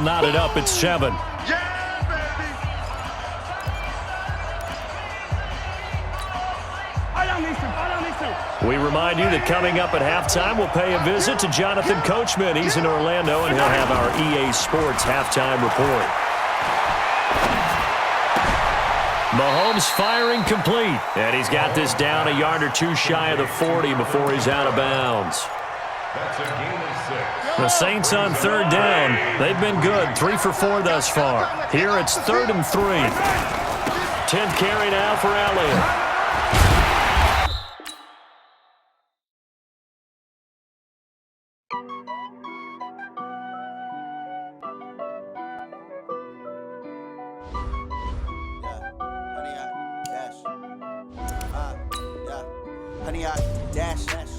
knotted up at 7. We remind you that coming up at halftime, we'll pay a visit to Jonathan Coachman. He's in Orlando, and he'll have our EA Sports halftime report. Mahomes firing complete, and he's got this down a yard or two shy of the 40 before he's out of bounds. That's a gain of 6. The Saints on third down. They've been good, 3 for 4 thus far. Here it's 3rd and 3. 10 carry now for Elliott.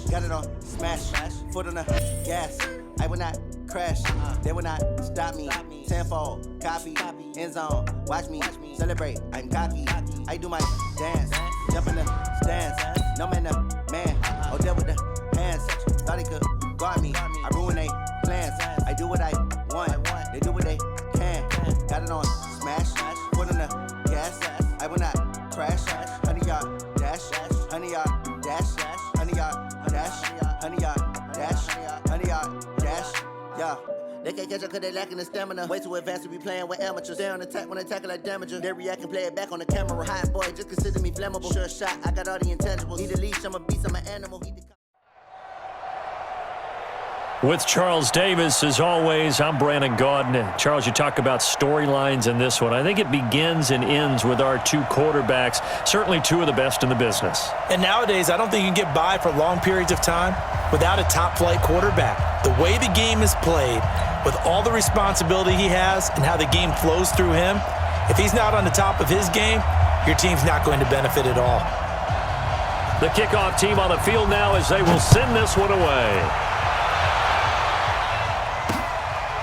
Got it on smash, foot on the gas. I will not crash, they will not stop me. Tenfold, copy, end zone, watch me celebrate. I'm cocky, I do my dance, jump in the stands. No man, the man, oh there with the hands. Thought he could guard me, I ruin they plans. I do what I want, they do what they can. Got it on smash, foot on the gas. I will not crash, 100-yard dash, 100-yard dash, 100-yard dash, 100-yard dash, 100-yard dash, yeah. They can't catch up cause they lacking the stamina. Way too advanced to be playing with amateurs. Stay on attack when they tackle like damager. They react and play it back on the camera. Hot boy, just consider me flammable. Sure shot, I got all the intangibles. Need a leash, I'm a beast, I'm an animal. With Charles Davis, as always, I'm Brandon Gaudin. Charles, you talk about storylines in this one. I think it begins and ends with our two quarterbacks, certainly two of the best in the business. And nowadays, I don't think you can get by for long periods of time without a top-flight quarterback. The way the game is played, with all the responsibility he has and how the game flows through him, if he's not on the top of his game, your team's not going to benefit at all. The kickoff team on the field now as they will send this one away.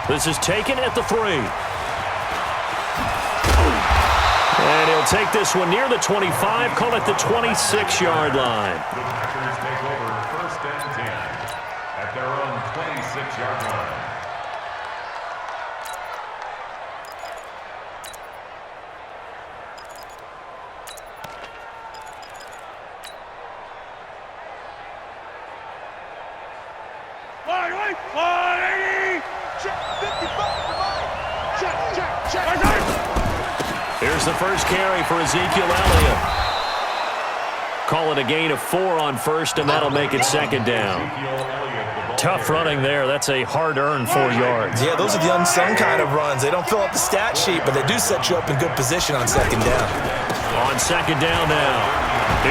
This is taken at the 3. And he'll take this one near the 25, call it the 26-yard line. The Packers take over 1st and 10 at their own 26-yard line. Here's the first carry for Ezekiel Elliott. Call it a gain of 4 on first, and that'll make it 2nd down. Tough running there. That's a hard-earned 4 yards. Yeah, those are the unsung kind of runs. They don't fill up the stat sheet, but they do set you up in good position on 2nd down. On 2nd down now,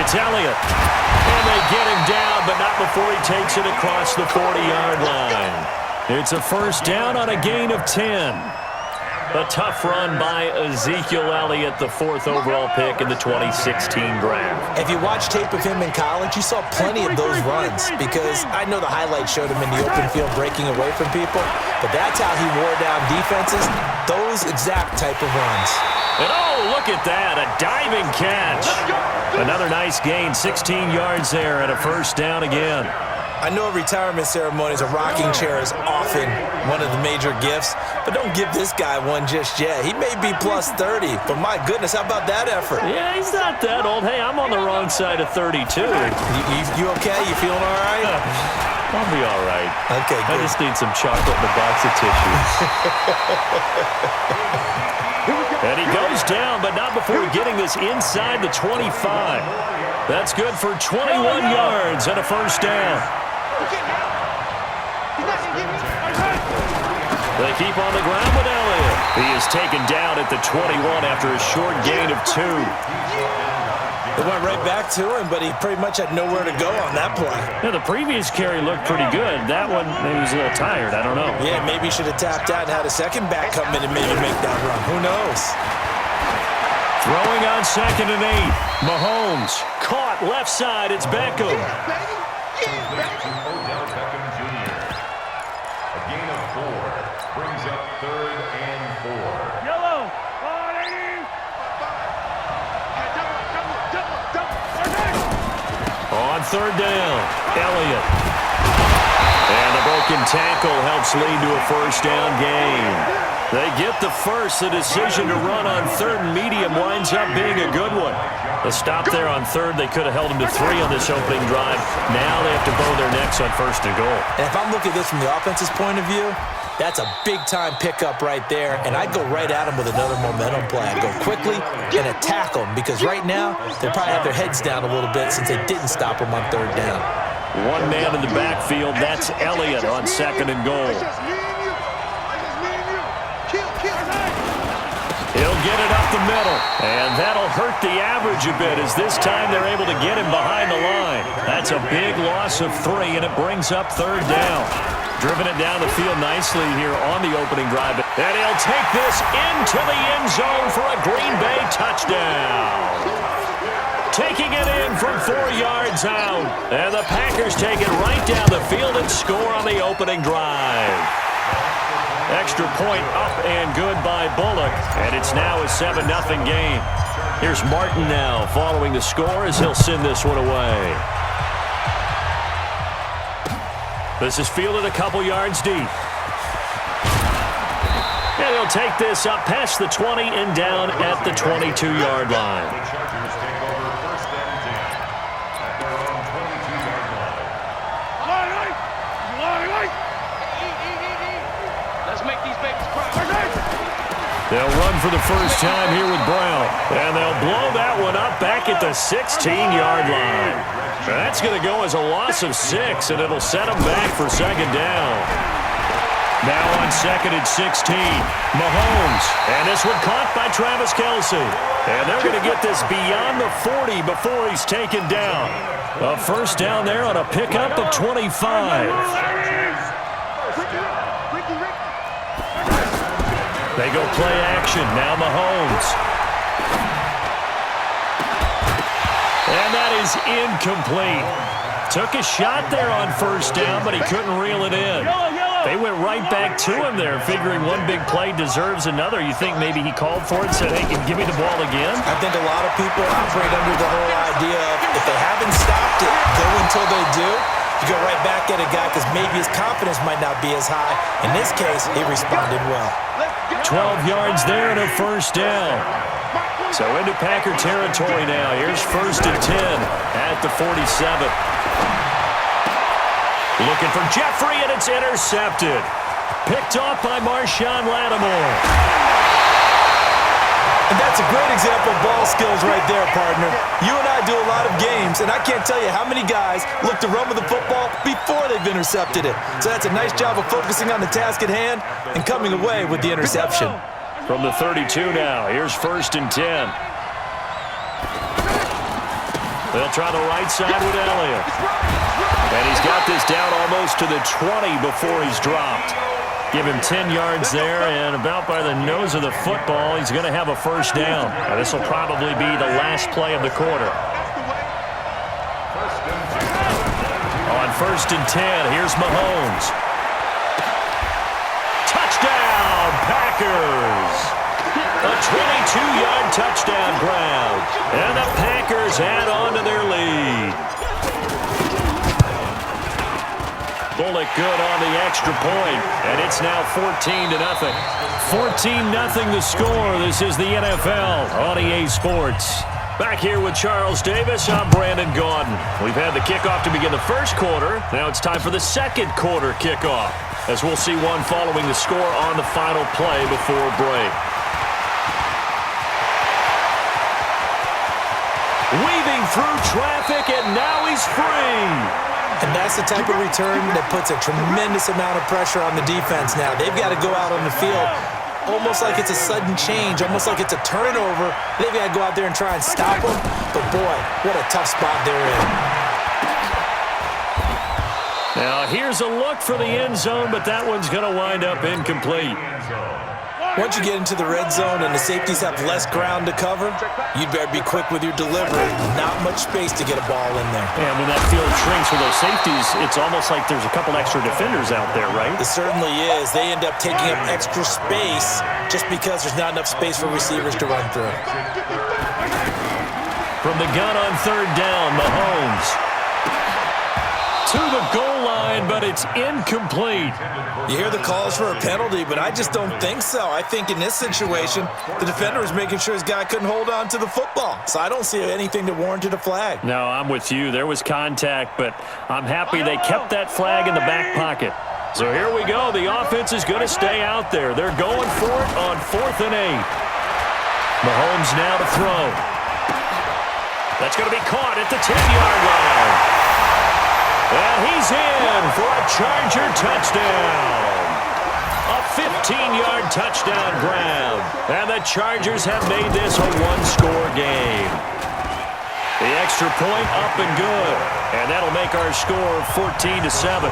it's Elliott. And they get him down, but not before he takes it across the 40-yard line. It's a first down on a gain of 10. A tough run by Ezekiel Elliott, the 4th overall pick in the 2016 draft. If you watch tape of him in college, you saw plenty of those runs because I know the highlights showed him in the open field breaking away from people, but that's how he wore down defenses, those exact type of runs. And oh, look at that, a diving catch. Another nice gain, 16 yards there and a first down again. I know at retirement ceremonies, a rocking chair is often one of the major gifts, but don't give this guy one just yet. He may be plus 30, but my goodness, how about that effort? Yeah, he's not that old. Hey, I'm on the wrong side of 32. You okay? You feeling all right? I'll be all right. Okay, good. I just need some chocolate and a box of tissues. And he goes down, but not before getting this inside the 25. That's good for 21 yards and a first down. They keep on the ground with Elliott. He is taken down at the 21 after a short gain of 2. They went right back to him, but he pretty much had nowhere to go on that play. Yeah, the previous carry looked pretty good. That one, maybe he was a little tired. I don't know. Yeah, maybe he should have tapped out and had a second back come in and maybe make that run. Who knows? Throwing on 2nd and 8. Mahomes caught left side. It's Beckham. Odell Beckham Jr. A gain of 4 brings up 3rd and 4. Yellow. On 3rd down, Elliott. And the broken tackle helps lead to a first down gain. They get the first. The decision to run on third and medium winds up being a good one. The stop there on third, they could have held them to 3 on this opening drive. Now they have to bow their necks on first and goal. And if I'm looking at this from the offense's point of view, that's a big-time pickup right there, and I'd go right at them with another momentum play. I'd go quickly and attack them, because right now they probably have their heads down a little bit since they didn't stop them on third down. One man in the backfield, that's Elliott on second and goal. He'll get it up the middle, and that'll hurt the average a bit as this time they're able to get him behind the line. That's a big loss of 3, and it brings up third down. Driven it down the field nicely here on the opening drive. And he'll take this into the end zone for a Green Bay touchdown. Taking it in from 4 yards out. And the Packers take it right down the field and score on the opening drive. Extra point up and good by Bullock. And it's now a 7-0 game. Here's Martin now following the score as he'll send this one away. This is fielded a couple yards deep. And he'll take this up past the 20 and down at the 22-yard line. The Chargers take over first and 10 at their own 22-yard line. Let's make these babies cry. They'll run for the first time here with Brown. And they'll blow that one up back at the 16-yard line. That's going to go as a loss of 6, and it'll set them back for second down. Now on second and 16, Mahomes. And this one caught by Travis Kelce. And they're going to get this beyond the 40 before he's taken down. A first down there on a pickup of 25. They go play action. Now Mahomes. And that is incomplete. Took a shot there on first down, but he couldn't reel it in. They went right back to him there, figuring one big play deserves another. You think maybe he called for it and said, hey, give me the ball again? I think a lot of people operate under the whole idea of if they haven't stopped it, go until they do. You go right back at a guy because maybe his confidence might not be as high. In this case, he responded well. 12 yards there and a first down. So into Packer territory now. Here's first and 10 at the 47. Looking for Jeffrey, and it's intercepted. Picked off by Marshawn Lattimore. And that's a great example of ball skills right there, partner. You and I do a lot of games, and I can't tell you how many guys look to run with the football before they've intercepted it. So that's a nice job of focusing on the task at hand and coming away with the interception. From the 32 now, here's first and 10. They'll try the right side with Elliott. And he's got this down almost to the 20 before he's dropped. Give him 10 yards there, and about by the nose of the football, he's going to have a first down. Now, this will probably be the last play of the quarter. On first and 10, here's Mahomes. Touchdown, Packers! A 22-yard touchdown grab. And the Packers add on to their lead. Bullock good on the extra point, and it's now 14-0. 14-0 the score. This is the NFL on EA Sports. Back here with Charles Davis, I'm Brandon Gaudin. We've had the kickoff to begin the first quarter. Now it's time for the second quarter kickoff, as we'll see one following the score on the final play before break. Weaving through traffic, and now he's free. And that's the type of return that puts a tremendous amount of pressure on the defense now. They've got to go out on the field almost like it's a sudden change, almost like it's a turnover. They've got to go out there and try and stop them. But, boy, what a tough spot they're in. Now, here's a look for the end zone, but that one's going to wind up incomplete. Once you get into the red zone and the safeties have less ground to cover, you'd better be quick with your delivery. Not much space to get a ball in there. And when that field shrinks for those safeties, it's almost like there's a couple extra defenders out there, right? It certainly is. They end up taking up extra space just because there's not enough space for receivers to run through. From the gun on third down, Mahomes. To the goal line, line, but it's incomplete. You hear the calls for a penalty, but I just don't think so. I think in this situation, the defender was making sure his guy couldn't hold on to the football. So I don't see anything that warranted a flag. No, I'm with you. There was contact, but I'm happy they kept that flag in the back pocket. So here we go. The offense is going to stay out there. They're going for it on 4th and 8. Mahomes now to throw. That's going to be caught at the 10-yard line. And he's in for a Charger touchdown. A 15-yard touchdown grab. And the Chargers have made this a one-score game. The extra point up and good. And that'll make our score 14-7.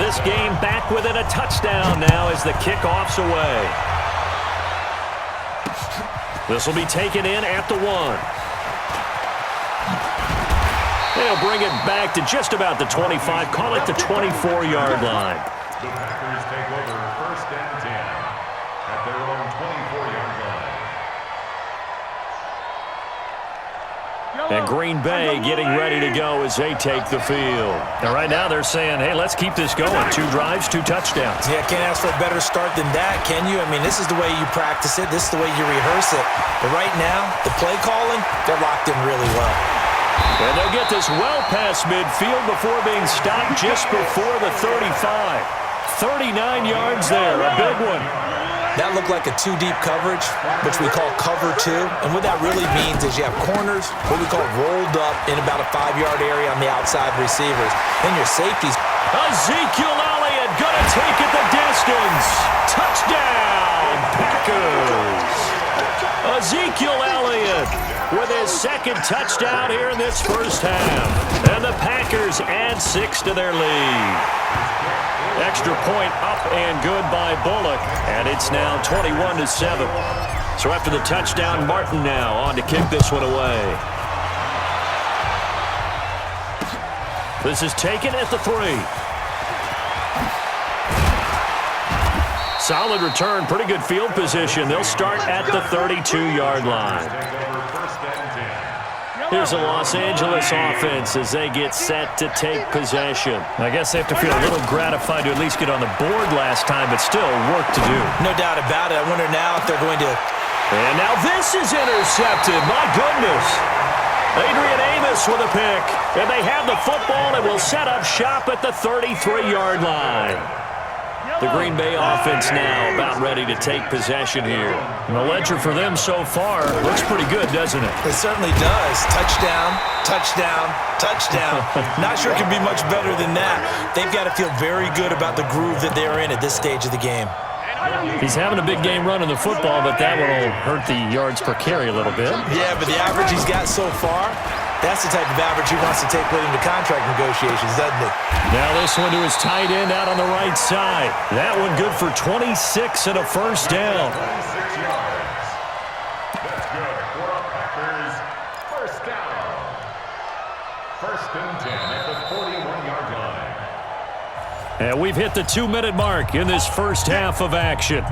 This game back within a touchdown now as the kickoff's away. This will be taken in at the 1. They'll bring it back to just about the 25. Call it the 24-yard line. The Packers take over 1st and 10 at their own 24-yard line. And Green Bay getting ready to go as they take the field. And right now they're saying, hey, let's keep this going. 2 drives, 2 touchdowns. Yeah, can't ask for a better start than that, can you? I mean, this is the way you practice it. This is the way you rehearse it. But right now, the play calling, they're locked in really well. And they'll get this well past midfield before being stopped just before the 35. 39 yards there, a big one. That looked like a 2-deep coverage, which we call cover 2. And what that really means is you have corners, what we call rolled up in about a 5-yard area on the outside receivers. Then your safeties. Ezekiel Elliott gonna take it the distance. Touchdown, Packers. Ezekiel Elliott with his 2nd touchdown here in this first half. And the Packers add 6 to their lead. Extra point up and good by Bullock. And it's now 21-7. So after the touchdown, Martin now on to kick this one away. This is taken at the 3. Solid return, pretty good field position. They'll start at the 32-yard line. Here's the Los Angeles offense as they get set to take possession. I guess they have to feel a little gratified to at least get on the board last time, but still work to do. No doubt about it. I wonder now if they're going to... And now this is intercepted. My goodness. Adrian Amos with a pick. And they have the football and will set up shop at the 33-yard line. The Green Bay offense now about ready to take possession here. And the ledger for them so far looks pretty good, doesn't it? It certainly does. Touchdown, touchdown, touchdown. Not sure it can be much better than that. They've got to feel very good about the groove that they're in at this stage of the game. He's having a big game running the football, but that one will hurt the yards per carry a little bit. Yeah, but the average he's got so far, that's the type of average he wants to take with him to contract negotiations, doesn't it? Now this one to his tight end out on the right side. That one good for 26 and a first down. 26 yards. That's good for a Packers first down. 1st and 10 at the 41-yard line. And we've hit the 2-minute mark in this first half of action.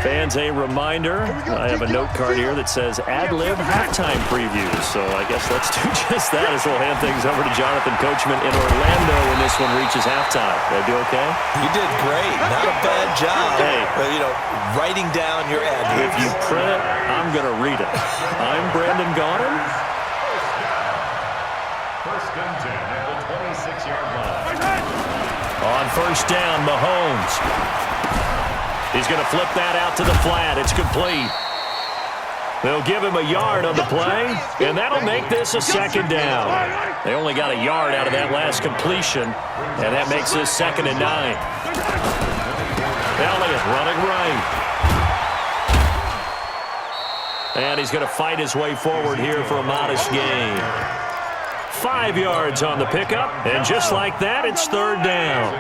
Fans, a reminder, I have a note card here that says ad-lib halftime previews. So I guess let's do just that as we'll hand things over to Jonathan Coachman in Orlando when this one reaches halftime. Did I do okay? You did great. Not a bad job. Hey. But, writing down your ad-libs. If you print it, I'm going to read it. I'm Brandon Gaudin. First and 10 at the 26-yard line. On first down, Mahomes. He's going to flip that out to the flat. It's complete. They'll give him a yard on the play, and that'll make this a 2nd down. They only got a yard out of that last completion, and that makes this 2nd and 9. Elliott running right. And he's going to fight his way forward here for a modest gain. 5 yards on the pickup, and just like that, it's 3rd down.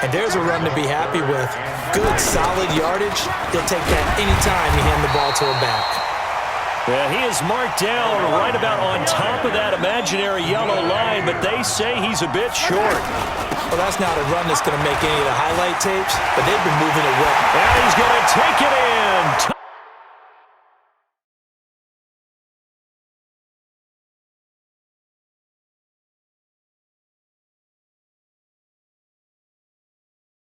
And there's a run to be happy with. Good, solid yardage. He'll take that anytime you hand the ball to him back. Yeah, he is marked down right about on top of that imaginary yellow line, but they say he's a bit short. Well, that's not a run that's going to make any of the highlight tapes, but they've been moving it well. And he's going to take it in.